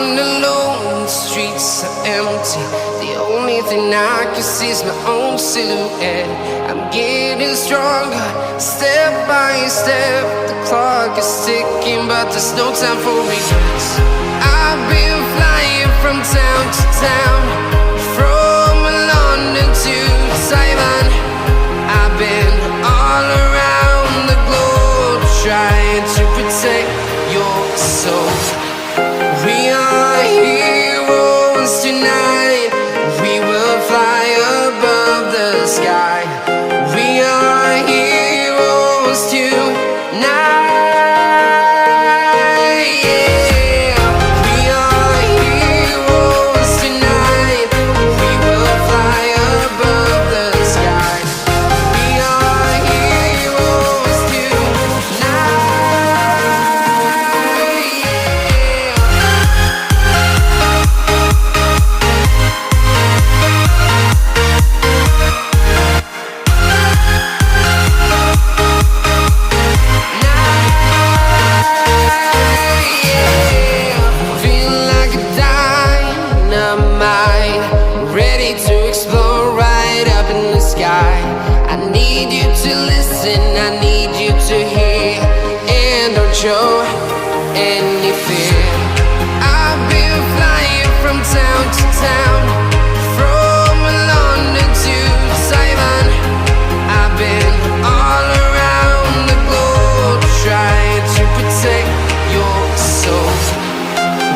walking alone, the streets are empty. The only thing I can see is my own silhouette. I'm getting stronger, step by step. The clock is ticking, but there's no time for regrets. I've been flying from town to town, from London to Taiwan. I've been all around the globe, trying to protect your soul. We are heroes tonight. We will fly above the sky. We are heroes tonight. Yeah. We are heroes tonight. We will fly above the sky. We are heroes tonight. Feel like a dynamite, ready to explode right up in the sky. I need you to listen, I need you to hear, and don't show any fear. I've been flying from town to town, from London to Taiwan. I've been all around the globe, trying to protect your soul.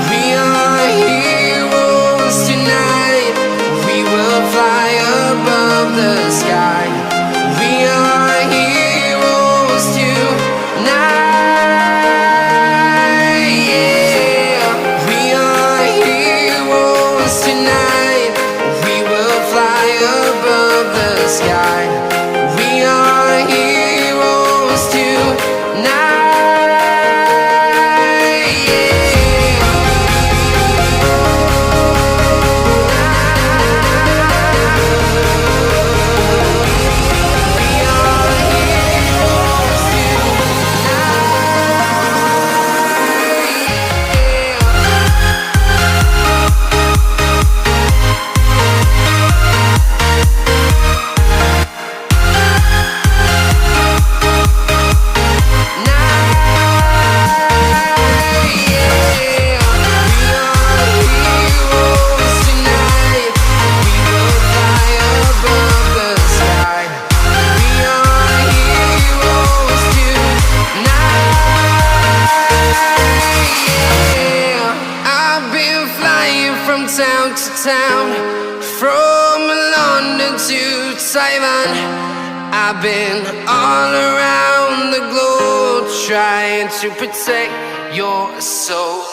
We are heroes tonight. We will fly above the sky. We are heroes tonight. Yeah. We are heroes tonight. We will fly above the sky. We are heroes tonight. Town to town, from London to Taiwan. I've been all around the globe, trying to protect your soul.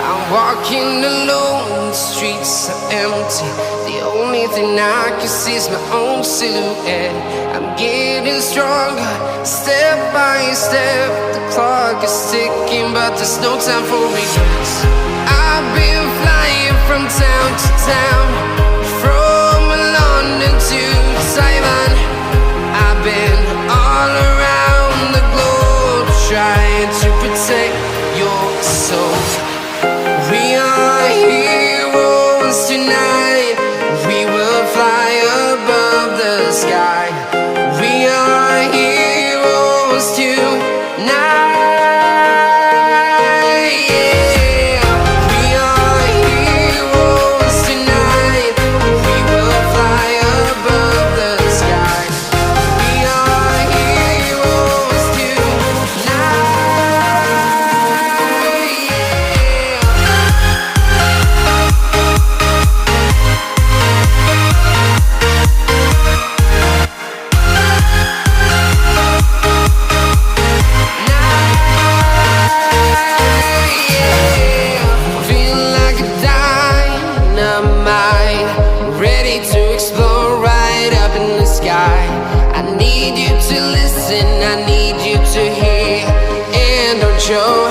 I'm walking alone, the streets are empty. The only thing I can see is my own silhouette. I'm getting stronger, step by step. The clock is ticking, but there's no time for regrets. I've been flying from town to town, from London to Taiwan. I've been all around the globe, trying to protect your soul. We are heroes tonight. We will fly above the sky. We are heroes tonight. Yeah. We are heroes tonight. We will fly above the sky. We are heroes tonight. show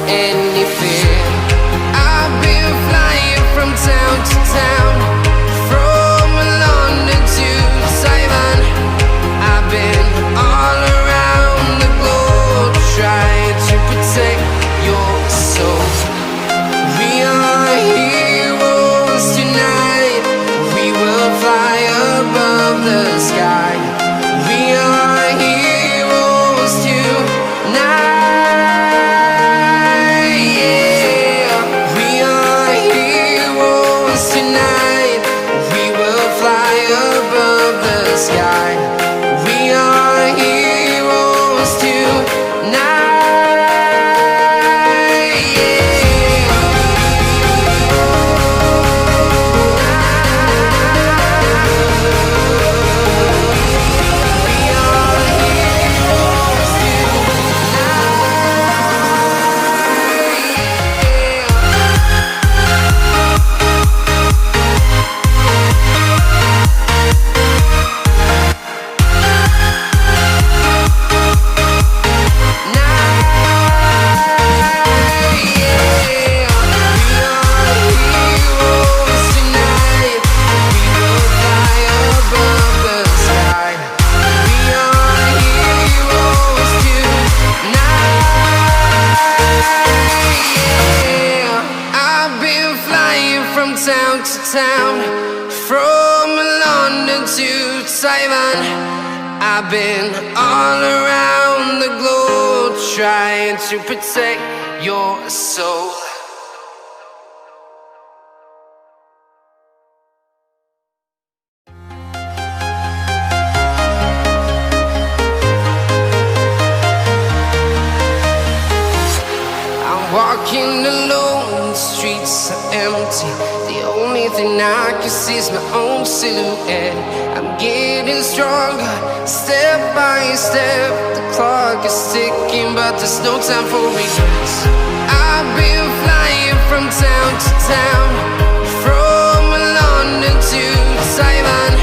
any fear. I've been flying from town to to town, from London to Taiwan. I've been all around the globe trying to protect your soul. Walking alone, the streets are empty. The only thing I can see is my own silhouette. I'm getting stronger, step by step. The clock is ticking, but there's no time for regrets. I've been flying from town to town, from London to Taiwan.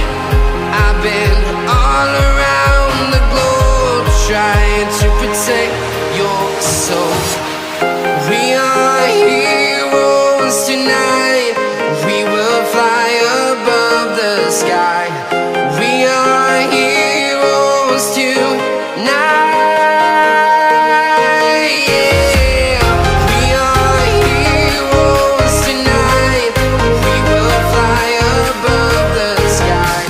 I've been all around the globe trying to protect your soul. We are heroes tonight. We will fly above the sky. We are heroes tonight. Yeah. We are heroes tonight. We will fly above the sky.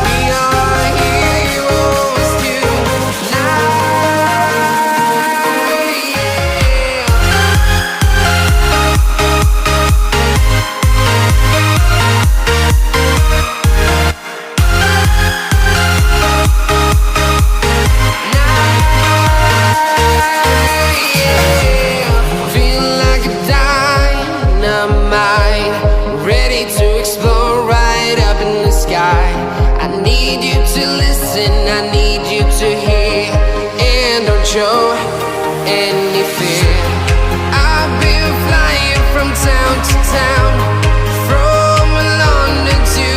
We are heroes tonight. Show any fear. I've been flying from town to town, from London to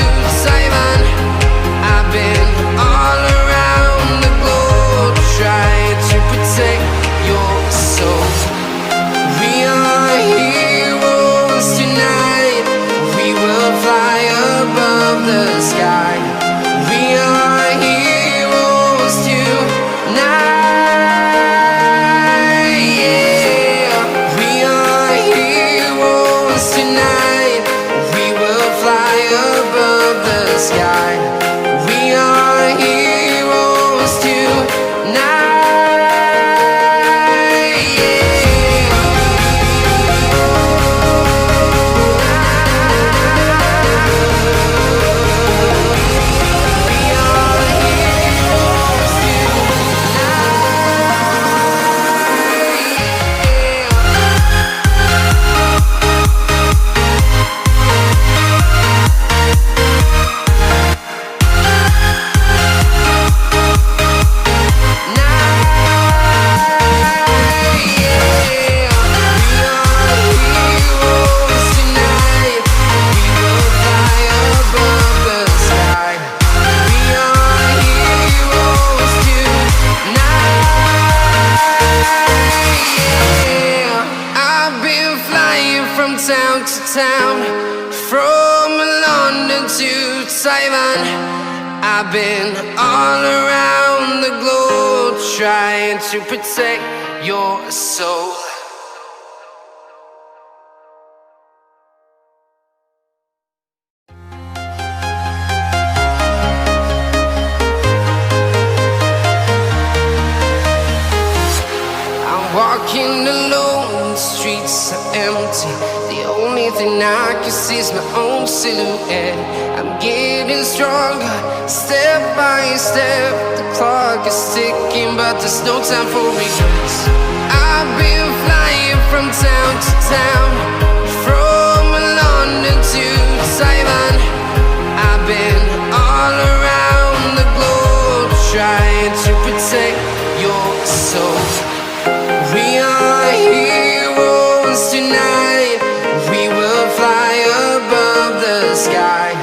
Taiwan. I've been all around the globe trying to protect your soul. We are heroes tonight. We will fly above the sky. We are heroes tonight. I've been all around the globe trying to protect your soul. I'm walking alone, the streets are empty. The only thing I can see is my own silhouette. I'm getting stronger, step by step. The clock is ticking, but there's no time for regrets. I've been flying from town to town, from London to Taiwan. I've been all around the globe trying to protect your soul. We are heroes tonight. We will fly above the sky.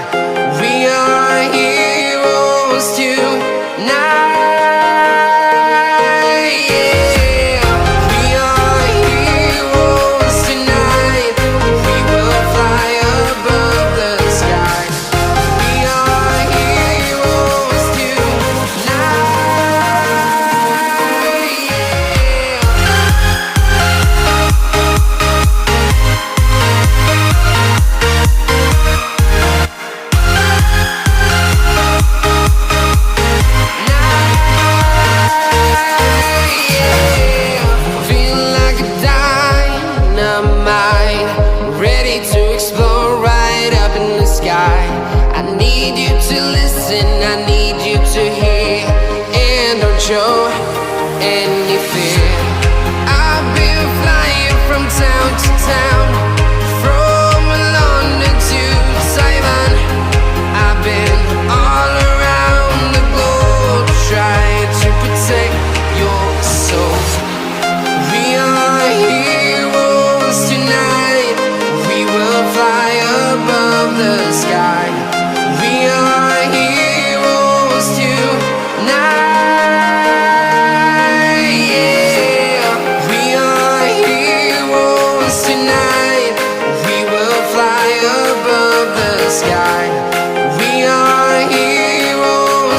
We are heroes tonight. Yeah. We are heroes tonight. show any fear.